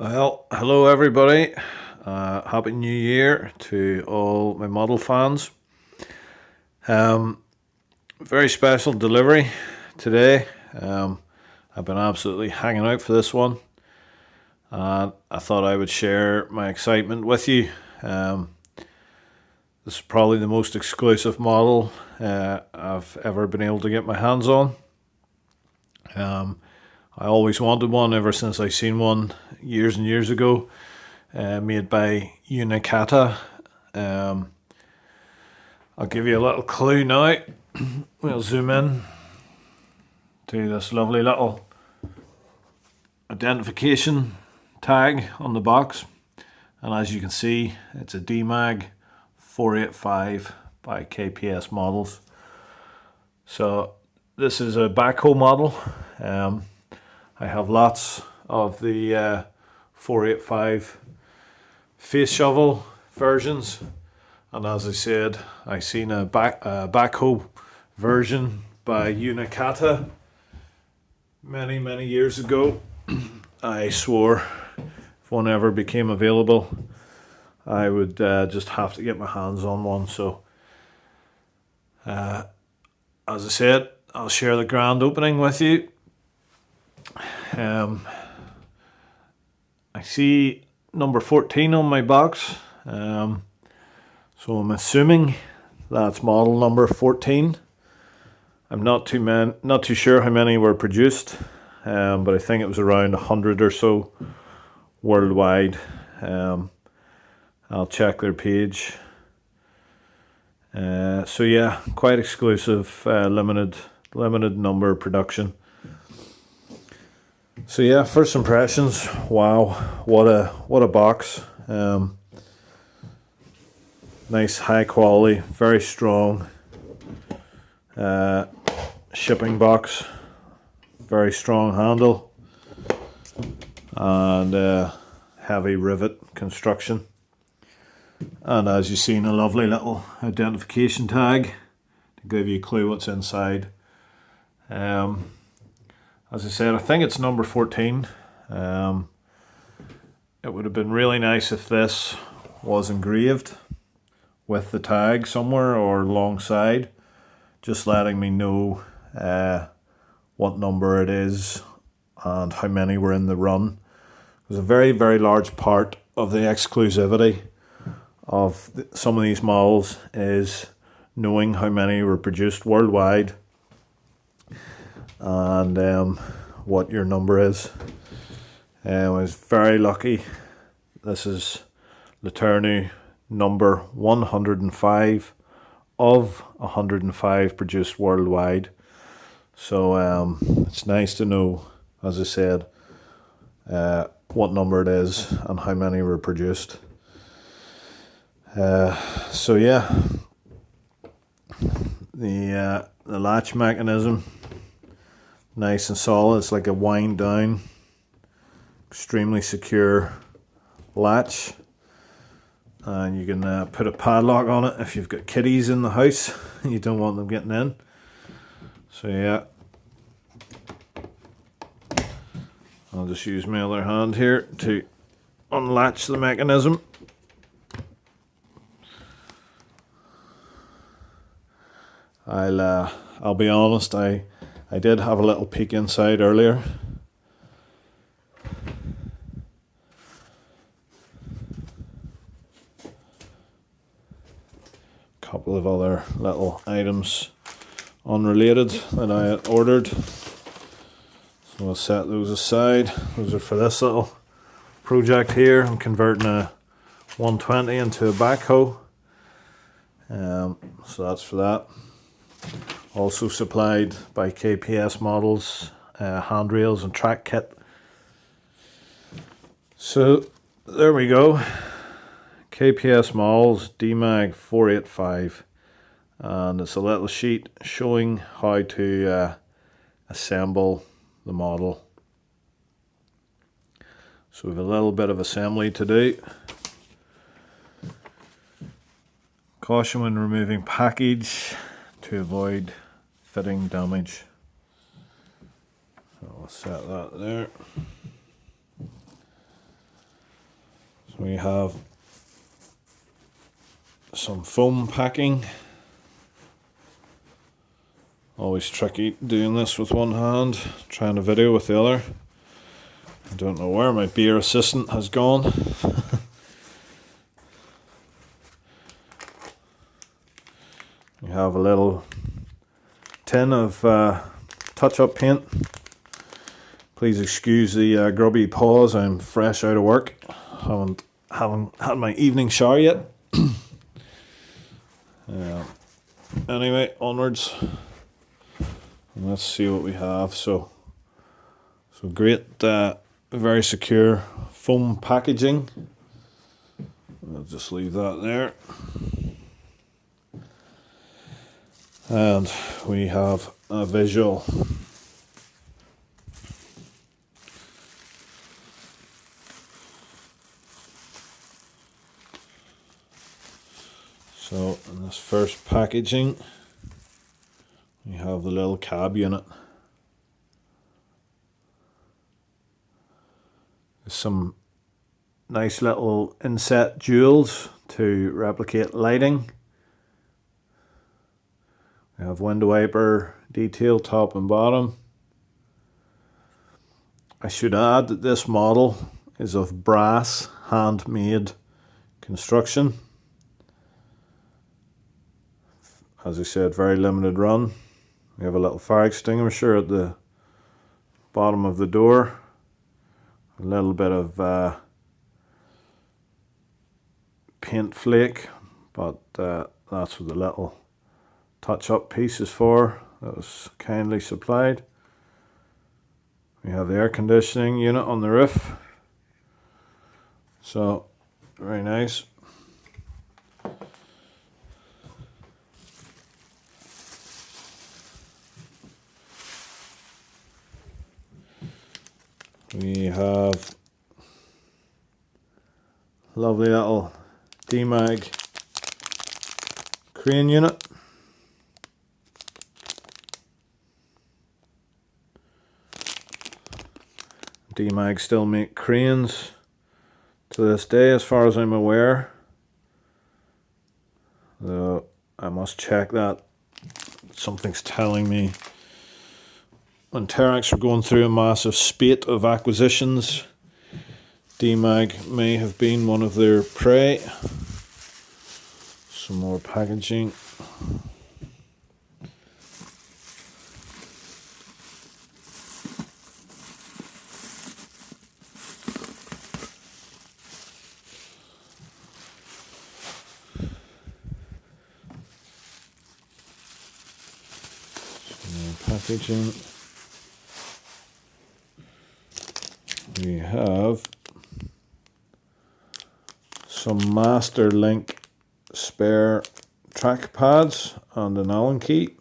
Well, hello everybody. Happy New Year to all my model fans. Very special delivery today. I've been absolutely hanging out for this one, and I thought I would share my excitement with you. This is probably the most exclusive model I've ever been able to get my hands on. I always wanted one ever since I seen one years and years ago, made by Unicata. I'll give you a little clue now. We'll zoom in to this lovely little identification tag on the box, and as you can see, it's a DEMAG 485 by KPS models. So this is a backhoe model. I have lots of the 485 face shovel versions, and as I said, I seen a backhoe version by Unicata many years ago. I swore if one ever became available, I would just have to get my hands on one. So as I said, I'll share the grand opening with you. I see number 14 on my box, so I'm assuming that's model number 14. I'm not too sure how many were produced, but I think it was around 100 or so worldwide. I'll check their page. So yeah, quite exclusive, limited number production. So yeah, first impressions. Wow, what a box. Nice, high quality, very strong shipping box. Very strong handle and heavy rivet construction. And as you've seen, a lovely little identification tag to give you a clue what's inside. As I said, I think it's number 14. It would have been really nice if this was engraved with the tag somewhere or alongside, just letting me know what number it is and how many were in the run. It was a very large part of the exclusivity of some of these models is knowing how many were produced worldwide and what your number is. I was very lucky. This is Laternu number 105 of 105 produced worldwide. So it's nice to know, as I said, what number it is and how many were produced. So yeah, the latch mechanism, nice and solid. It's like a wind down, extremely secure latch, and you can put a padlock on it if you've got kiddies in the house and you don't want them getting in. So yeah, I'll just use my other hand here to unlatch the mechanism. I'll be honest, I did have a little peek inside earlier. A couple of other little items unrelated that I had ordered. So we'll set those aside. Those are for this little project here. I'm converting a 120 into a backhoe. So that's for that. Also supplied by KPS models, handrails and track kit. So there we go. KPS models DEMAG 485, and it's a little sheet showing how to assemble the model. So we have a little bit of assembly to do. Caution when removing package to avoid fitting damage. So I'll set that there. We have some foam packing. Always tricky doing this with one hand, trying to video with the other. I don't know where my beer assistant has gone. We have a little tin of touch-up paint. Please excuse the grubby paws. I'm fresh out of work. Haven't had my evening shower yet. Anyway, onwards. And let's see what we have. So great, very secure foam packaging. I'll just leave that there. And we have a visual. So in this first packaging, we have the little cab unit. There's some nice little inset jewels to replicate lighting. We have window wiper detail top and bottom. I should add that this model is of brass, handmade construction. As I said, very limited run. We have a little fire extinguisher at the bottom of the door. A little bit of paint flake, but that's what the little touch-up piece is for. That was kindly supplied. We have the air conditioning unit on the roof. So, very nice. We have lovely little DEMAG crane unit. DEMAG still make cranes to this day, as far as I'm aware. Though I must check that. Something's telling me when Terex were going through a massive spate of acquisitions, DEMAG may have been one of their prey. Some more packaging. Some more packaging. We have some Master Link spare track pads and an Allen key.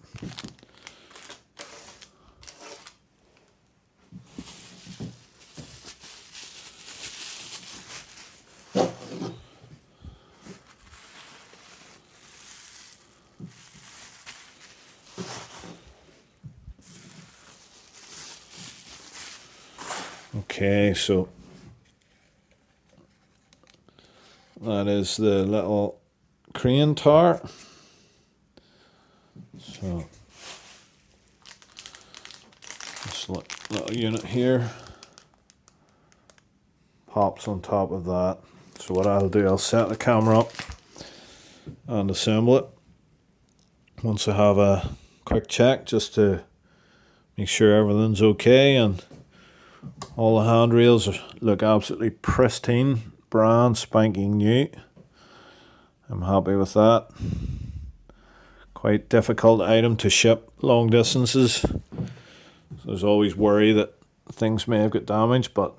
Okay, so that is the little crane tower. So this little unit here pops on top of that. So what I'll do, I'll set the camera up and assemble it once I have a quick check, just to make sure everything's okay, and all the handrails look absolutely pristine, brand spanking new. I'm happy with that. Quite difficult item to ship long distances. So there's always worry that things may have got damaged, but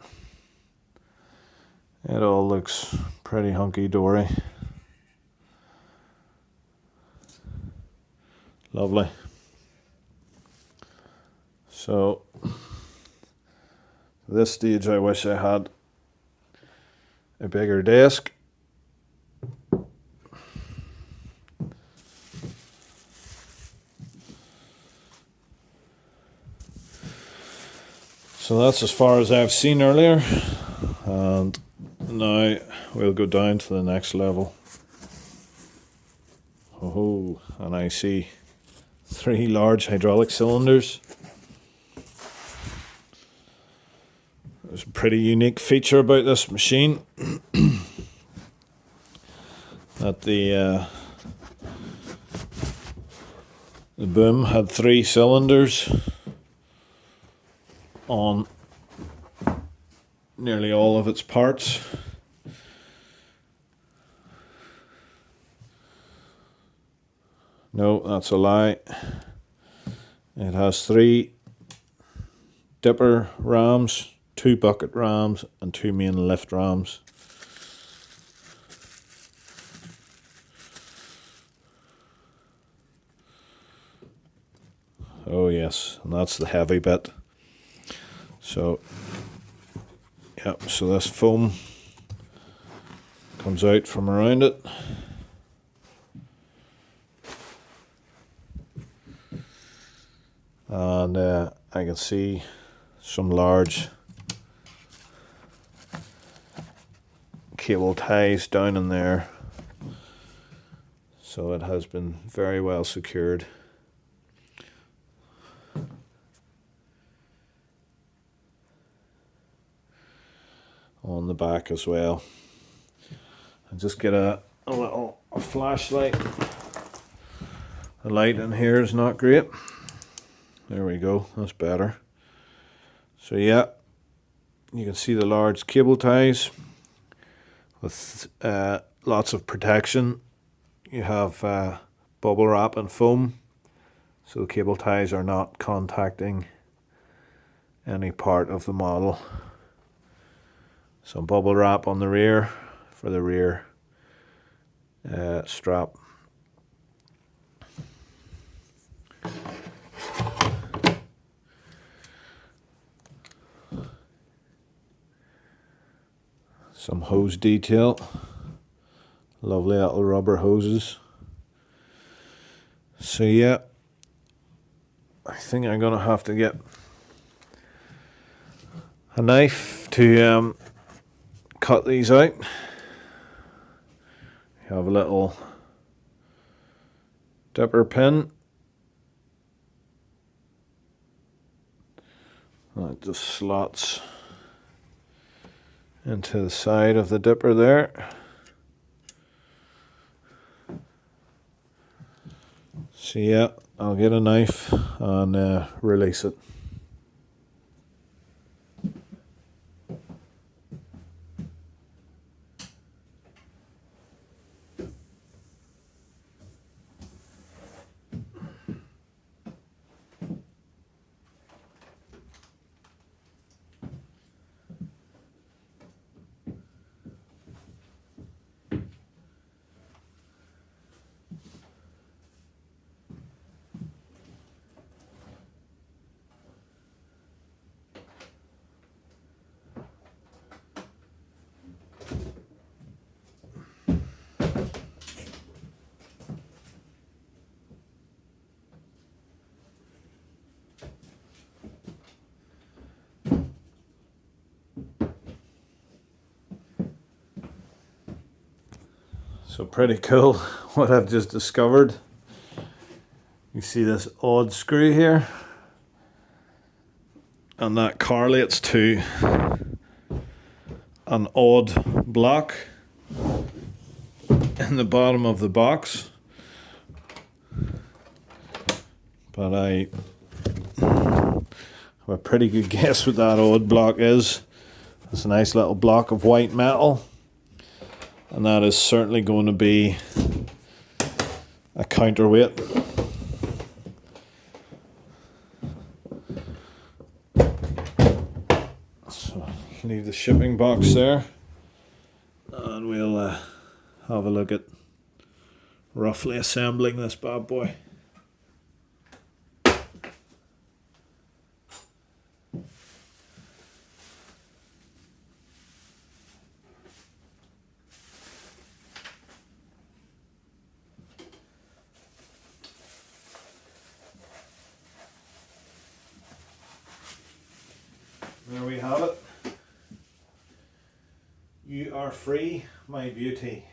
it all looks pretty hunky-dory. Lovely. So at this stage I wish I had a bigger desk. So that's as far as I've seen earlier, and Now we'll go down to the next level. Oh, and I see 3 large hydraulic cylinders. There's a pretty unique feature about this machine that the boom had 3 cylinders on nearly all of its parts. No, that's a lie. It has 3 dipper rams, 2 bucket rams, and 2 main lift rams. Oh yes, and that's the heavy bit. So, yep, so this foam comes out from around it. And I can see some large cable ties down in there, so it has been very well secured. On the back as well. And just get a little flashlight. The light in here is not great. There we go, that's better. So yeah, you can see the large cable ties with lots of protection. You have bubble wrap and foam, so the cable ties are not contacting any part of the model. Some bubble wrap on the rear for the rear strap. Some hose detail. Lovely little rubber hoses. So yeah, I think I'm gonna have to get a knife to cut these out. You have a little dipper pin. That just slots into the side of the dipper there. So yeah, I'll get a knife and release it. So pretty cool what I've just discovered. You see this odd screw here, and that correlates to an odd block in the bottom of the box. But I have a pretty good guess what that odd block is. It's a nice little block of white metal, and that is certainly going to be a counterweight. So leave the shipping box there, and we'll have a look at roughly assembling this bad boy. There we have it. You are free, my beauty.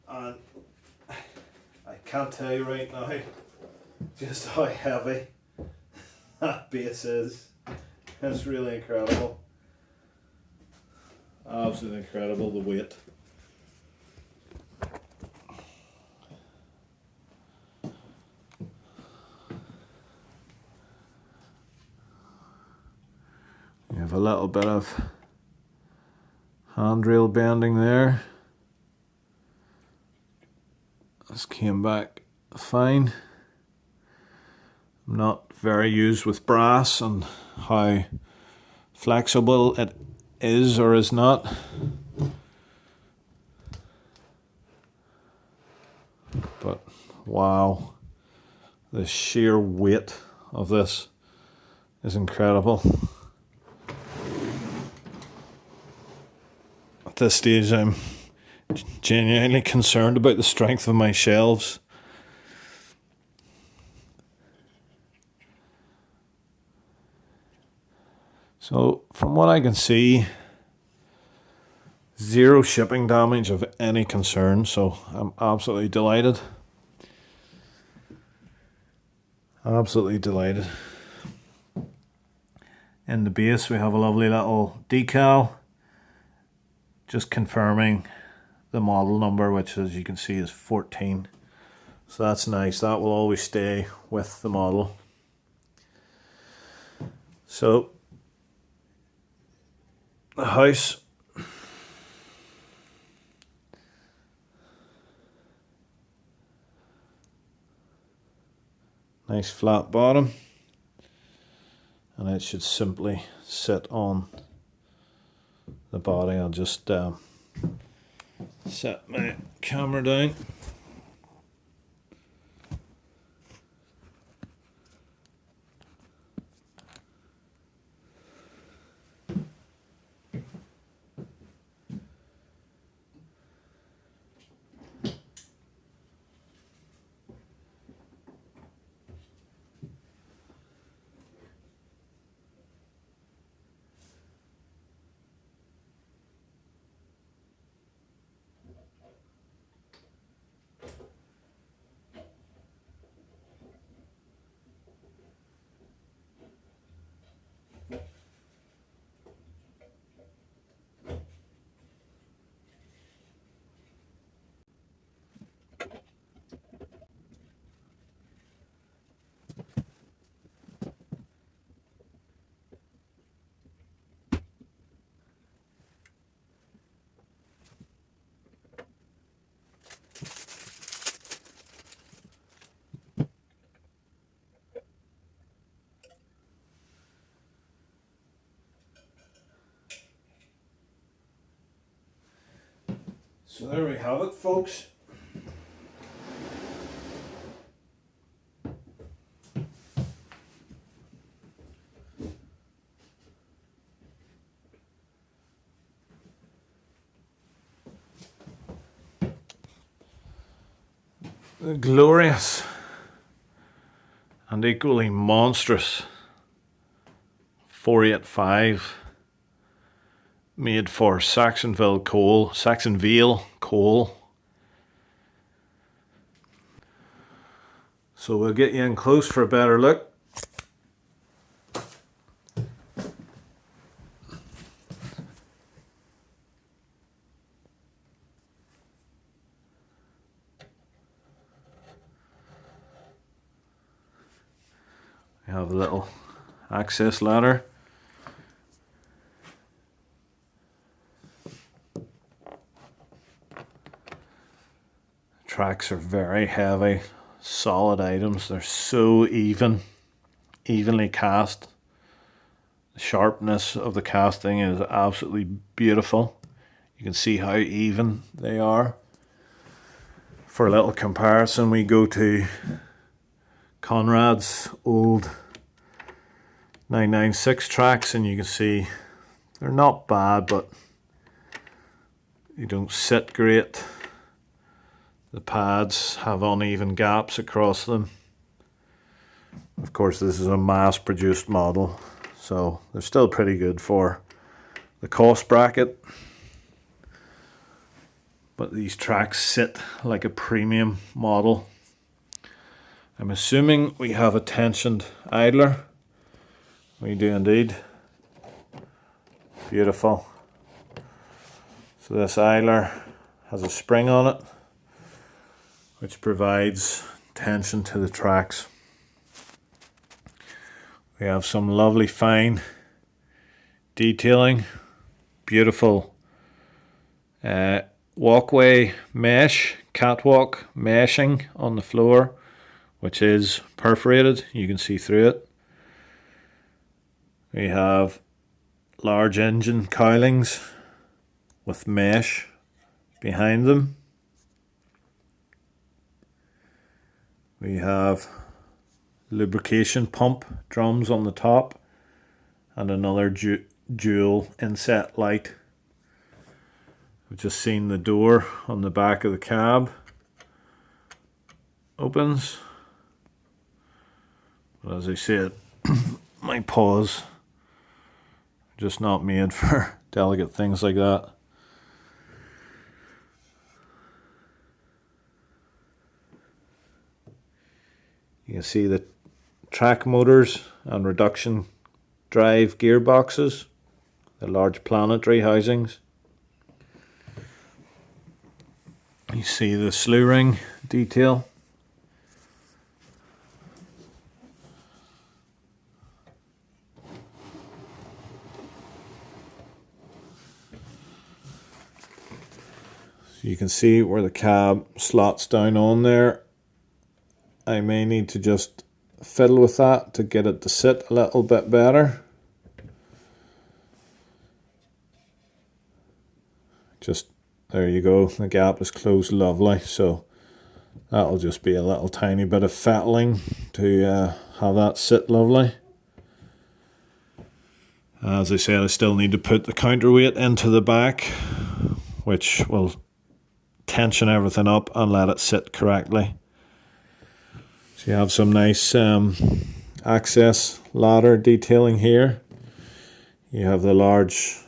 And I can't tell you right now just how heavy that base is. It's really incredible. Absolutely incredible, the weight. You have a little bit of handrail bending there. This came back fine. I'm not very used with brass and how flexible it is or is not. But wow, the sheer weight of this is incredible. At this stage, I'm genuinely concerned about the strength of my shelves. So from what I can see, zero shipping damage of any concern, so I'm absolutely delighted. Absolutely delighted. In the base we have a lovely little decal, just confirming the model number, which as you can see is 14. So that's nice, that will always stay with the model. So the house, nice flat bottom, and it should simply sit on the body. I'll just set my camera down. So there we have it, folks. The glorious and equally monstrous 485 made for Saxonville coal. So we'll get you in close for a better look. We have a little access ladder. Tracks are very heavy, solid items. They're so evenly cast. The sharpness of the casting is absolutely beautiful. You can see how even they are. For a little comparison, we go to Conrad's old 996 tracks and you can see they're not bad, but they don't sit great. The pads have uneven gaps across them. Of course, this is a mass-produced model, so they're still pretty good for the cost bracket. But these tracks sit like a premium model. I'm assuming we have a tensioned idler. We do indeed. Beautiful. So this idler has a spring on it, which provides tension to the tracks. We have some lovely fine detailing, beautiful walkway mesh, catwalk meshing on the floor, which is perforated. You can see through it. We have large engine cowlings with mesh behind them. We have lubrication pump drums on the top and another dual inset light. We've just seen the door on the back of the cab opens. But as I said, my paws are just not made for delicate things like that. You can see the track motors and reduction drive gearboxes, the large planetary housings. You see the slew ring detail. So you can see where the cab slots down on there. I may need to just fiddle with that to get it to sit a little bit better. Just there you go, the gap is closed lovely, so that'll just be a little tiny bit of fettling to have that sit lovely. As I said, I still need to put the counterweight into the back, which will tension everything up and let it sit correctly. So you have some nice access ladder detailing here. You have the large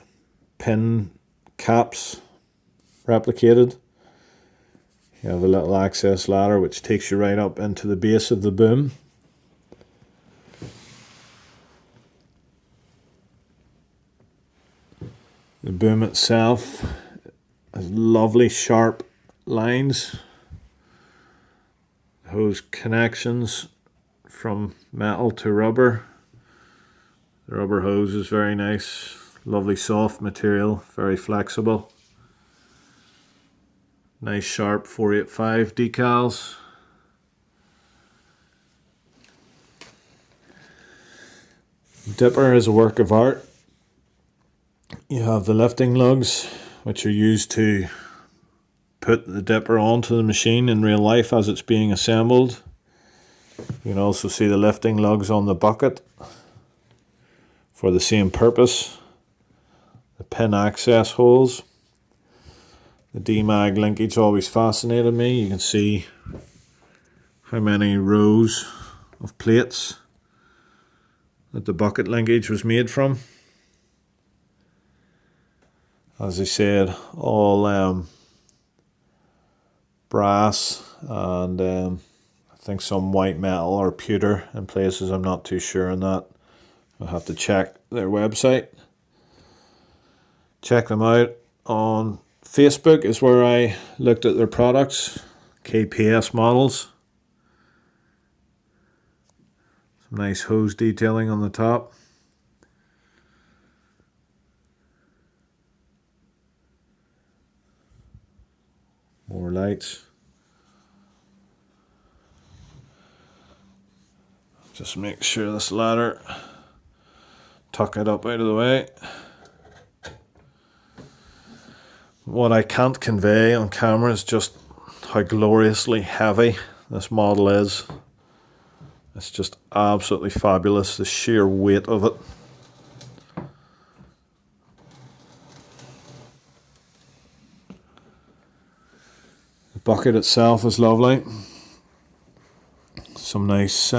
pin caps replicated. You have a little access ladder which takes you right up into the base of the boom. The boom itself has lovely sharp lines. Hose connections from metal to rubber. The rubber hose is very nice, lovely soft material, very flexible. Nice sharp 485 decals. Dipper is a work of art. You have the lifting lugs, which are used to put the dipper onto the machine in real life as it's being assembled. You can also see the lifting lugs on the bucket for the same purpose. The pin access holes. The DEMAG linkage always fascinated me. You can see how many rows of plates that the bucket linkage was made from. As I said, all brass and I think some white metal or pewter in places. I'm not too sure on that. I'll have to check their website. Check them out on Facebook is where I looked at their products, KPS models. Some nice hose detailing on the top. More lights. Just make sure this ladder, tuck it up out of the way. What I can't convey on camera is just how gloriously heavy this model is. It's just absolutely fabulous, the sheer weight of it. The bucket itself is lovely. Some nice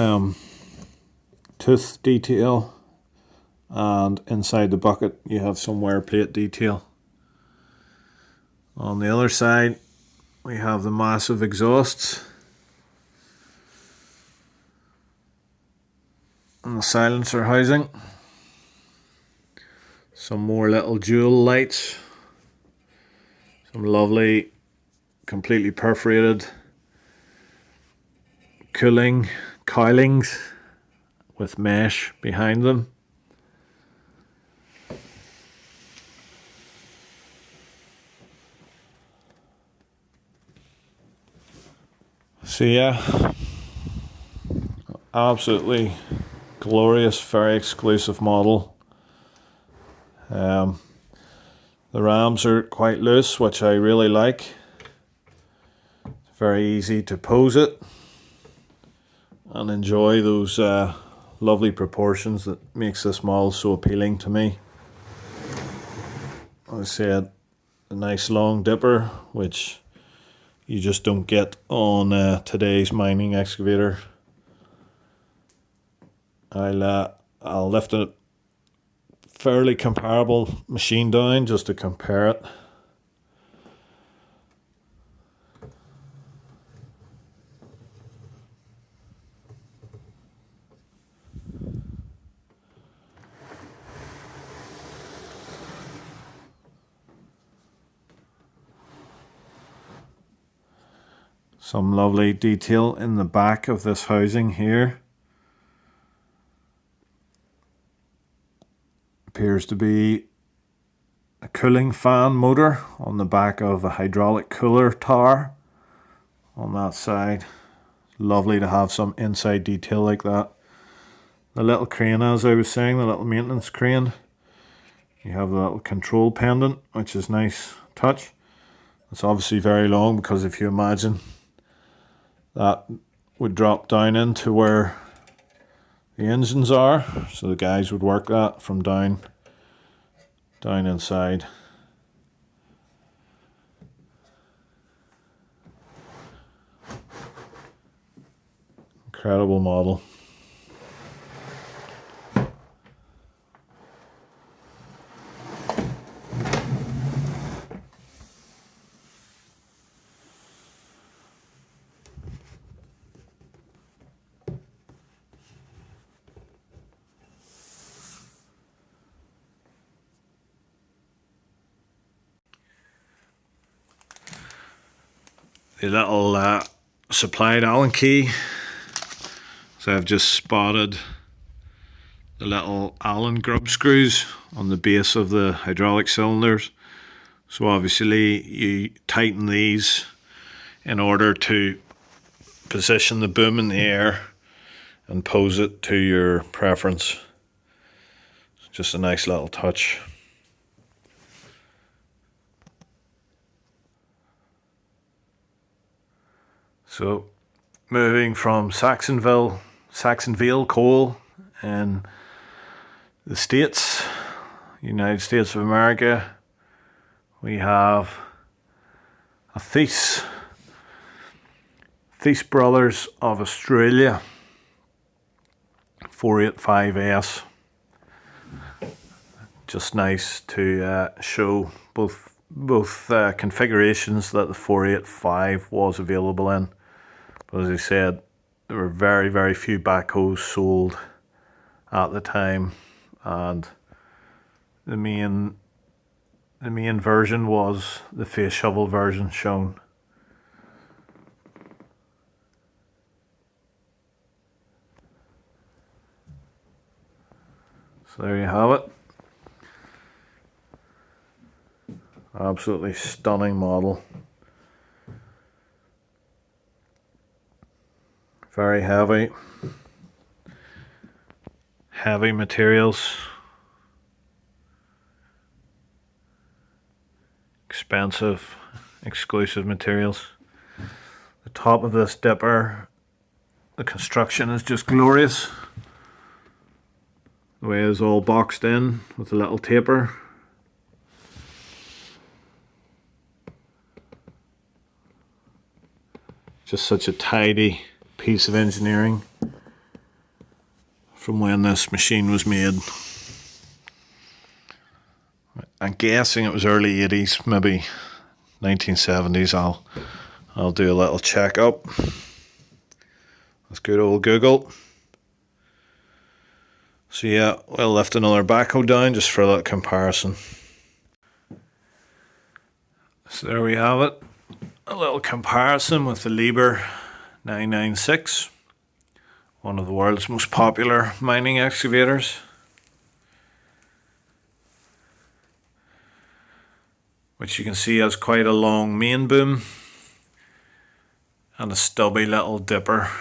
tooth detail and inside the bucket you have some wear plate detail. On the other side we have the massive exhausts and the silencer housing. Some more little dual lights, some lovely completely perforated cooling cowlings with mesh behind them. So yeah, absolutely glorious, very exclusive model. The rams are quite loose, which I really like. It's very easy to pose it and enjoy those lovely proportions that makes this model so appealing to me. As I said, a nice long dipper, which you just don't get on today's mining excavator. I'll lift a fairly comparable machine down just to compare it. Some lovely detail in the back of this housing here. Appears to be a cooling fan motor on the back of a hydraulic cooler tower on that side. Lovely to have some inside detail like that. The little crane, as I was saying, the little maintenance crane. You have the little control pendant, which is nice touch. It's obviously very long, because if you imagine that would drop down into where the engines are, so the guys would work that from down inside. Incredible model. The little supplied Allen key. So I've just spotted the little Allen grub screws on the base of the hydraulic cylinders. So obviously you tighten these in order to position the boom in the air and pose it to your preference. Just a nice little touch. So moving from Saxonville coal in the States, United States of America, we have a Thies Brothers of Australia 485S. Just nice to show both configurations that the 485 was available in. But as I said, there were very, very few backhoes sold at the time, and the main version was the face shovel version shown. So there you have it. Absolutely stunning model. Very heavy materials, expensive, exclusive materials. The top of this dipper, the construction is just glorious. The way it's all boxed in with a little taper. Just such a tidy piece of engineering from when this machine was made. I'm guessing it was early 80s, maybe 1970s. I'll do a little checkup. That's good old Google. So yeah, we'll lift another backhoe down just for a little comparison. So there we have it. A little comparison with the Liebherr 996, one of the world's most popular mining excavators. Which you can see has quite a long main boom and a stubby little dipper.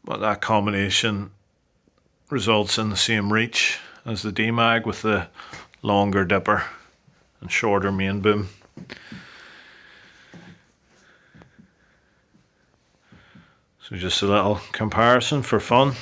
But that combination results in the same reach as the DEMAG with the longer dipper and shorter main boom. So just a little comparison for fun.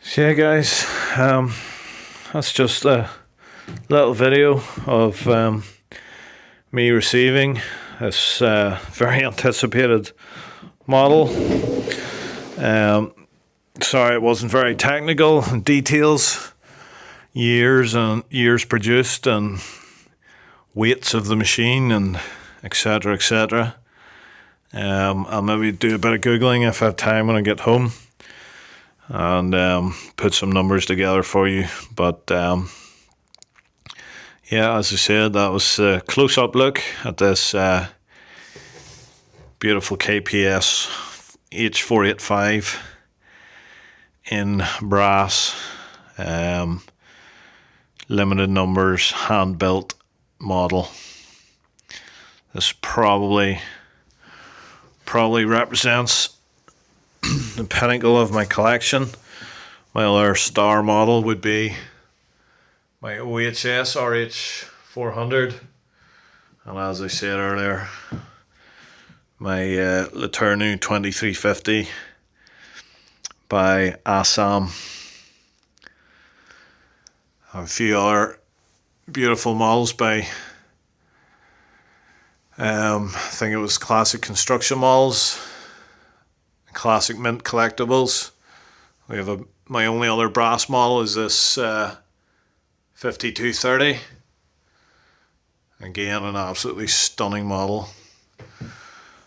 So yeah guys, that's just a little video of me receiving this very anticipated model. Sorry it wasn't very technical in details, years and years produced and weights of the machine and etc etc. I'll maybe do a bit of googling if I have time when I get home and put some numbers together for you. But yeah, as I said, that was a close-up look at this beautiful KPS H485 in brass, limited numbers, hand-built model. This probably represents the pinnacle of my collection. My other star model would be my OHS RH400, and as I said earlier, my Laternu 2350 by Assam. I have a few other beautiful models by I think it was Classic Construction Models, Classic Mint Collectibles. We have my only other brass model is this 5230. Again, an absolutely stunning model.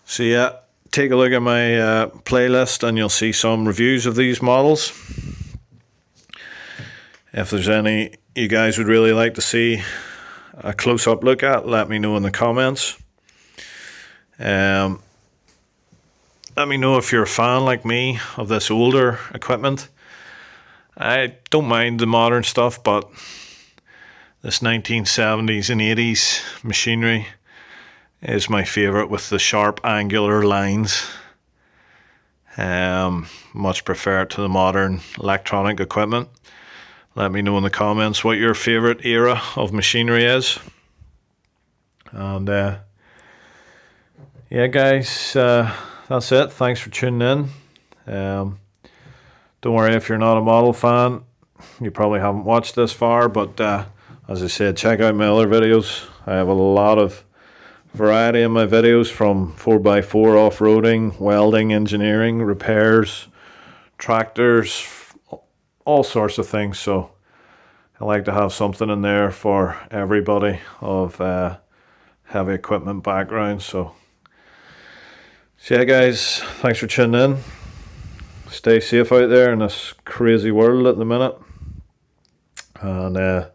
So yeah, take a look at my playlist and you'll see some reviews of these models. If there's any you guys would really like to see a close-up look at, let me know in the comments. Let me know if you're a fan like me of this older equipment. I don't mind the modern stuff, but this 1970s and 80s machinery is my favourite with the sharp angular lines. Much prefer it to the modern electronic equipment. Let me know in the comments what your favourite era of machinery is. And yeah guys, that's it. Thanks for tuning in. Don't worry if you're not a model fan, you probably haven't watched this far, but as I said, check out my other videos. I have a lot of variety in my videos, from 4x4 off-roading, welding, engineering, repairs, tractors, all sorts of things. So I like to have something in there for everybody of heavy equipment background. So yeah guys, thanks for tuning in. Stay safe out there in this crazy world at the minute, and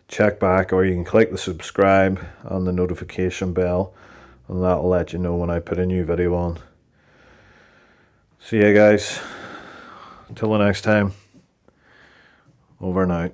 check back, or you can click the subscribe and the notification bell, and that'll let you know when I put a new video on. So yeah guys, until the next time, over and out.